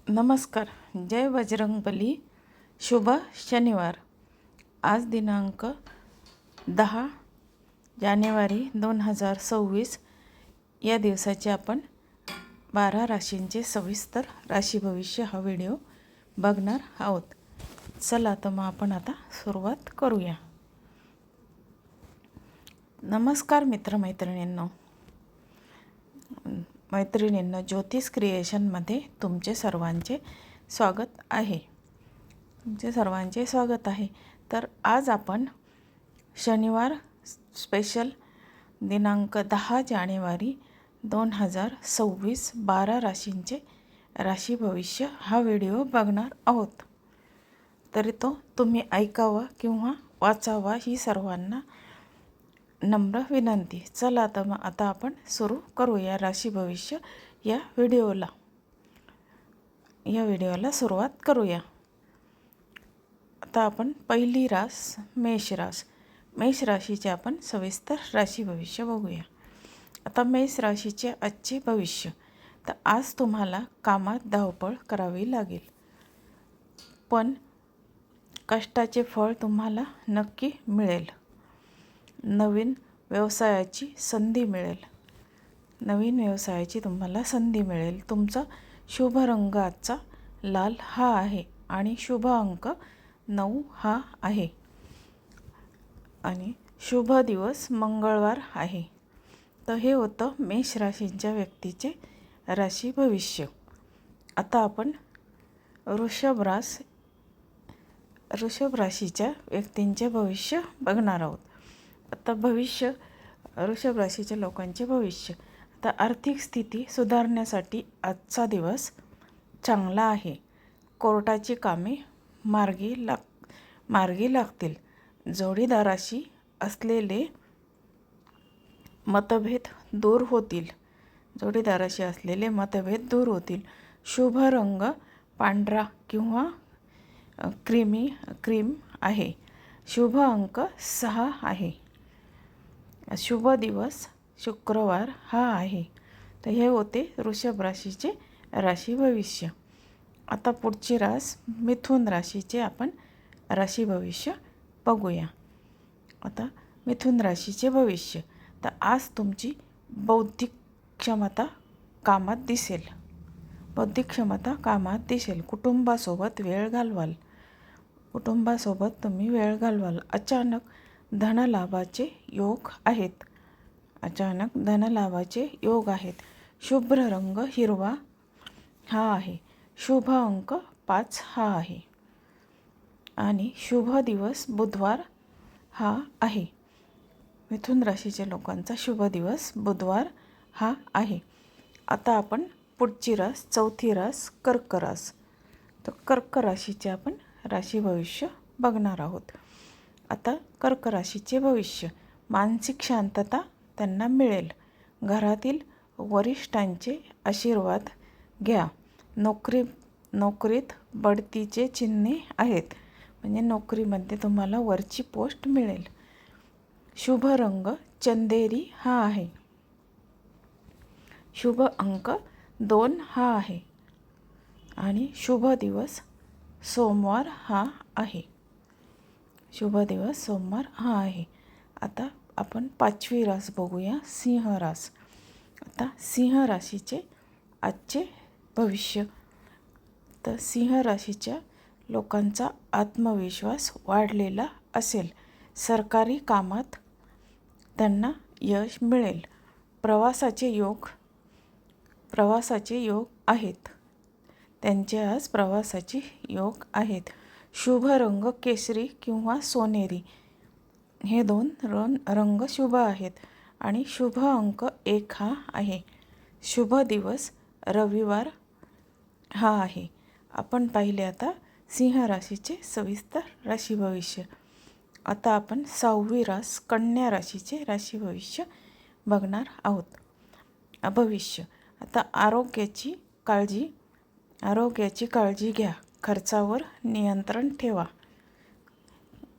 नमस्कार. जय बजरंगबली. शुभ शनिवार. आज दिनांक 10 जानेवारी 2026 या दिवसाचे आपण 12 राशींचे सविस्तर राशी भविष्य हा व्हिडिओ बघणार आहोत. चला तर मग आपण आता सुरुवात करूया. नमस्कार मित्रमैत्रिणींनो. ज्योतिष क्रिएशनमध्ये तुमचे सर्वांचे स्वागत आहे. तर आज आपण शनिवार स्पेशल दिनांक 10 जानेवारी 2026 12 राशींचे राशी भविष्य हा व्हिडिओ बघणार आहोत. तरी तो तुम्ही ऐकावा किंवा वाचावा ही सर्वांना नम्र विनंती. चला तर मग आता आपण सुरू करूया राशी भविष्य या व्हिडिओला सुरुवात करूया. आता आपण पहिली रास मेष राशीचे आपण सविस्तर राशी भविष्य बघूया. आता मेष राशीचे आजचे भविष्य. तर आज तुम्हाला कामात धावपळ करावी लागेल, पण कष्टाचे फळ तुम्हाला नक्की मिळेल. नवीन व्यवसायाची तुम्हाला संधी मिळेल. तुमचा शुभ रंग आजचा लाल हा आहे आणि शुभ अंक 9 हा आहे आणि शुभ दिवस मंगळवार आहे. तर हे होतं मेष राशींच्या व्यक्तीचे राशी भविष्य. आता आपण वृषभ राशीच्या व्यक्तींचे भविष्य बघणार आहोत. आता वृषभ राशीच्या लोकांचे भविष्य. आता आर्थिक स्थिती सुधारण्यासाठी आजचा दिवस चांगला आहे. कोर्टाची कामे मार्गी लागतील. जोडीदाराशी असलेले मतभेद दूर होतील. शुभ रंग पांढरा किंवा क्रीम आहे. शुभ अंक 6 आहे. शुभ दिवस शुक्रवार हा आहे. तर हे होते वृषभ राशीचे राशी भविष्य. आता पुढची रास मिथुन राशीचे आपण राशी भविष्य बघूया. आता मिथुन राशीचे भविष्य. तर आज तुमची बौद्धिक क्षमता कामात दिसेल. कुटुंबासोबत तुम्ही वेळ घालवाल. अचानक धनलाभाचे योग आहेत. शुभ रंग हिरवा हा आहे. शुभ अंक 5 हा आहे आणि शुभ दिवस बुधवार हा आहे. मिथुन राशीच्या लोकांचा शुभ दिवस बुधवार हा आहे. आता आपण पुढची रास चौथी रास कर्क रास. तर कर्क राशीचे आपण राशी भविष्य बघणार आहोत. आता कर्क राशीचे भविष्य. मानसिक शांतता त्यांना मिळेल. घरातील वरिष्ठांचे आशीर्वाद घ्या. नोकरीत बढतीचे चिन्हे आहेत, म्हणजे नोकरीमध्ये तुम्हाला वरची पोस्ट मिळेल. शुभ रंग चंदेरी हा आहे. शुभ अंक 2 हा आहे आणि शुभ दिवस सोमवार हा आहे. आता आपण पाचवी रास बघूया, सिंह रास. आता सिंह राशीचे आजचे भविष्य. तर सिंह राशीच्या लोकांचा आत्मविश्वास वाढलेला असेल. सरकारी कामात त्यांना यश मिळेल. प्रवासाचे योग आहेत. त्यांचे आज प्रवासाचे योग आहेत. शुभ रंग केसरी किंवा सोनेरी हे 2 रंग शुभ आहेत आणि शुभ अंक 1 हा आहे. शुभ दिवस रविवार हा आहे. आपण पाहिले आता सिंह राशीचे सविस्तर राशी भविष्य. आता आपण 6वी रास कन्या राशीचे राशी भविष्य बघणार आहोत. भविष्य. आता आरोग्याची काळजी घ्या. खर्चावर नियंत्रण ठेवा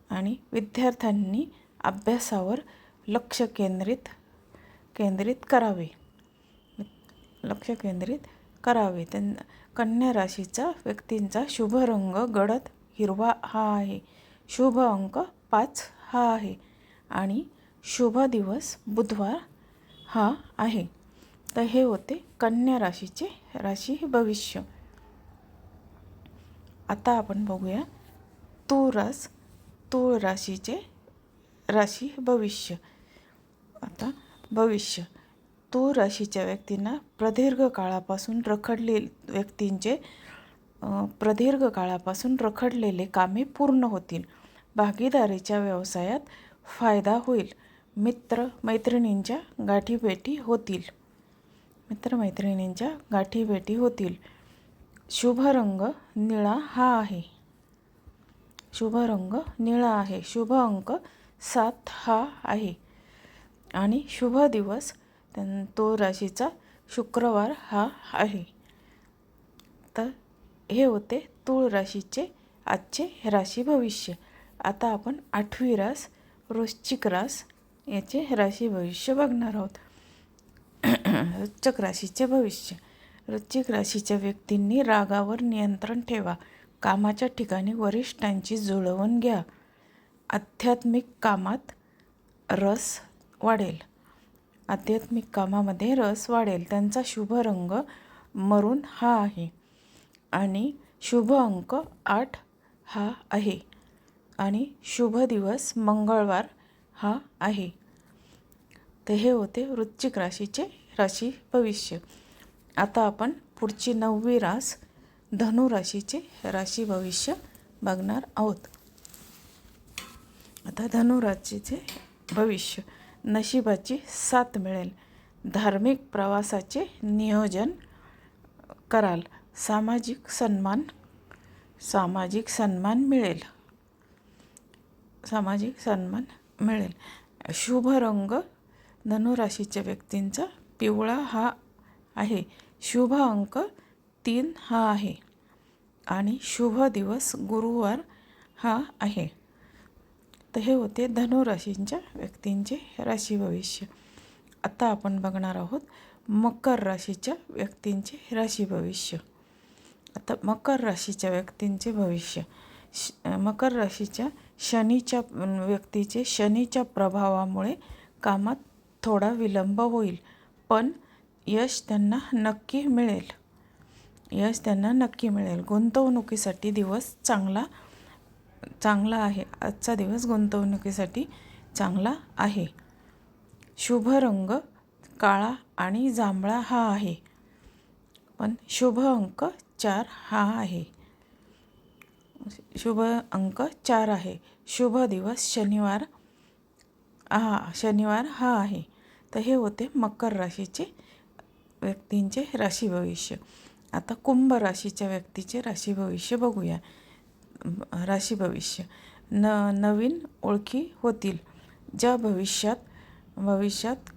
आणि विद्यार्थ्यांनी अभ्यासावर लक्ष केंद्रित करावे. कन्या राशीचा व्यक्तींचा शुभ रंग गडद हिरवा हा आहे. शुभ अंक 5 हा आहे आणि शुभ दिवस बुधवार हा आहे. तर हे होते कन्या राशीचे राशी भविष्य. आता आपण बघूया तूळ राशीचे राशी भविष्य. आता भविष्य. तूळ राशीच्या व्यक्तींना प्रदीर्घ काळापासून रखडलेले कामे पूर्ण होतील. भागीदारीच्या व्यवसायात फायदा होईल. मित्रमैत्रिणींच्या गाठीभेटी होतील. शुभ रंग निळा हा आहे. शुभ अंक 7 हा आहे आणि शुभ दिवस तूळ राशीचा शुक्रवार हा आहे. तर हे होते तूळ राशीचे आजचे राशी भविष्य. आता आपण 8वी रास वृश्चिक रास याचे राशी भविष्य बघणार आहोत. वृश्चिक राशीचे भविष्य. वृश्चिक राशीच्या व्यक्तींनी रागावर नियंत्रण ठेवा. कामाच्या ठिकाणी वरिष्ठांची जुळवून घ्या. आध्यात्मिक कामामध्ये रस वाढेल. त्यांचा शुभ रंग मरून हा आहे आणि शुभ अंक 8 हा आहे आणि शुभ दिवस मंगळवार हा आहे. तर हे होते वृश्चिक राशीचे राशी भविष्य. आता आपण पुढची 9वी रास धनु राशीचे राशी भविष्य बघणार आहोत. आता धनु राशीचे भविष्य. नशिबाची साथ मिळेल. धार्मिक प्रवासाचे नियोजन कराल. सामाजिक सन्मान मिळेल. शुभ रंग धनुराशीच्या व्यक्तींचा पिवळा हा आहे. शुभ अंक 3 हा आहे आणि शुभ दिवस गुरुवार हा आहे. तर हे होते धनुराशींच्या व्यक्तींचे राशी भविष्य. आता आपण बघणार आहोत मकर राशीच्या व्यक्तींचे राशी भविष्य. आता मकर राशीच्या व्यक्तींचे भविष्य. मकर राशीच्या व्यक्तीचे शनीच्या प्रभावामुळे कामात थोडा विलंब होईल, पण यश त्यांना नक्की मिळेल. गुंतवणुकीसाठी दिवस चांगला आहे. आजचा दिवस गुंतवणुकीसाठी चांगला आहे. शुभ रंग काळा आणि जांभळा हा आहे, पण शुभ अंक 4 हा आहे. शुभ दिवस शनिवार हा आहे. तर हे होते मकर राशीचे व्यक्तींचे राशी भविष्य. आता कुंभ राशीच्या व्यक्तीचे राशी भविष्य बघूया. राशी भविष्य. नवीन ओळखी होतील, ज्या भविष्यात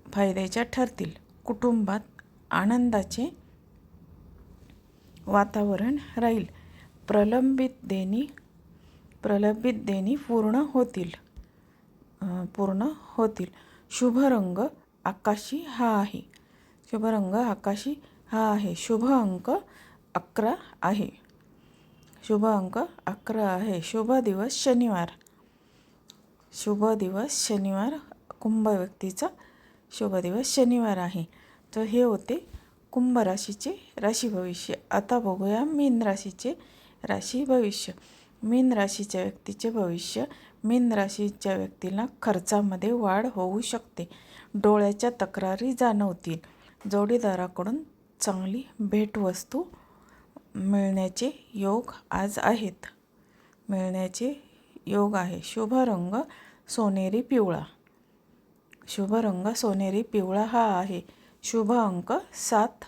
फायद्याच्या ठरतील. कुटुंबात आनंदाचे वातावरण राहील. प्रलंबित देणी पूर्ण होतील. शुभ रंग आकाशी हा आहे. शुभ अंक 11 आहे. शुभ दिवस शनिवार. कुंभ व्यक्तीचा शुभ दिवस शनिवार आहे. तर हे होते कुंभ राशीचे राशी भविष्य. आता बघूया मीन राशीचे राशी भविष्य. मीन राशीच्या व्यक्तीचे भविष्य. मीन राशीच्या व्यक्तीला खर्चामध्ये वाढ होऊ शकते. डोळ्याच्या तक्रारी जाणवतील. जोडीदाराकडून चांगली भेटवस्तू मिळण्याचे योग आज आहेत. शुभ रंग सोनेरी पिवळा हा आहे. शुभ अंक 7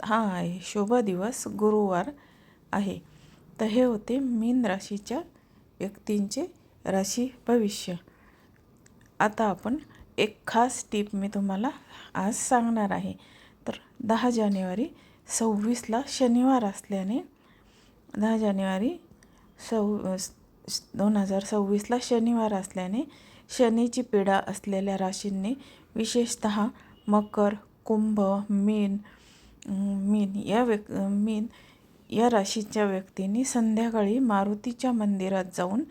हा आहे. शुभ दिवस गुरुवार आहे. तर हे होते मीन राशीच्या व्यक्तींचे राशी भविष्य. आता आपण एक खास टीप मी तुम्हाला आज सांगणार आहे. तर 10 जानेवारी 26ला शनिवार असल्याने 10 जानेवारी 2026ला शनिवार असल्याने शनीची पीडा असलेल्या राशींनी, विशेषतः मकर, कुंभ, मीन मीन या राशीच्या व्यक्तींनी संध्याकाळी मारुतीच्या मंदिरात जाऊन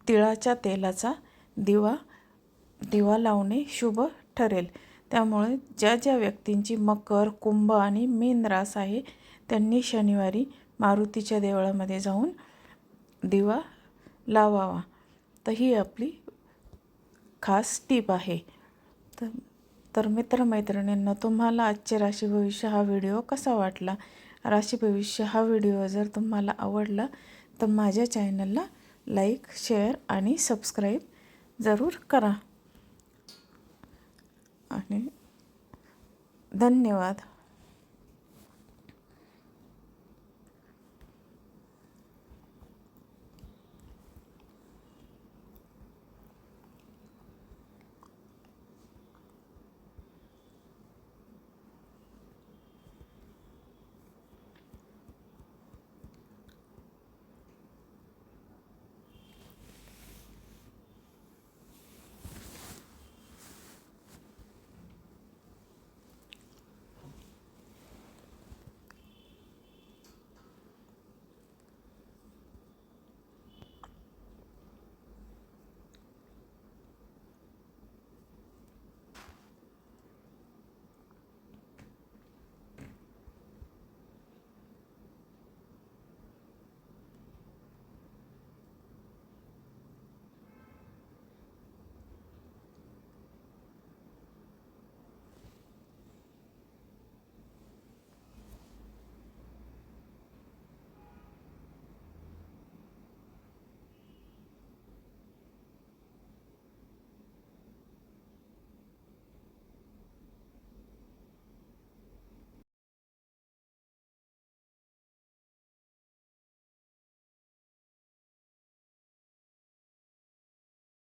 तिळाच्या तेलाचा दिवा लावणे शुभ ठरेल. त्यामुळे ज्या व्यक्तींची मकर, कुंभ आणि मीन रास आहे त्यांनी शनिवारी मारुतीच्या देवळामध्ये जाऊन दिवा लावावा. तर ही आपली खास टीप आहे. तर मित्रमैत्रिणींना, तुम्हाला आजचे राशी भविष्य हा व्हिडिओ कसा वाटला? राशी भविष्य हा व्हिडिओ जर तुम्हाला आवडला तर माझ्या चॅनलला लाईक, शेअर आणि सबस्क्राईब जरूर करा. आणि धन्यवाद.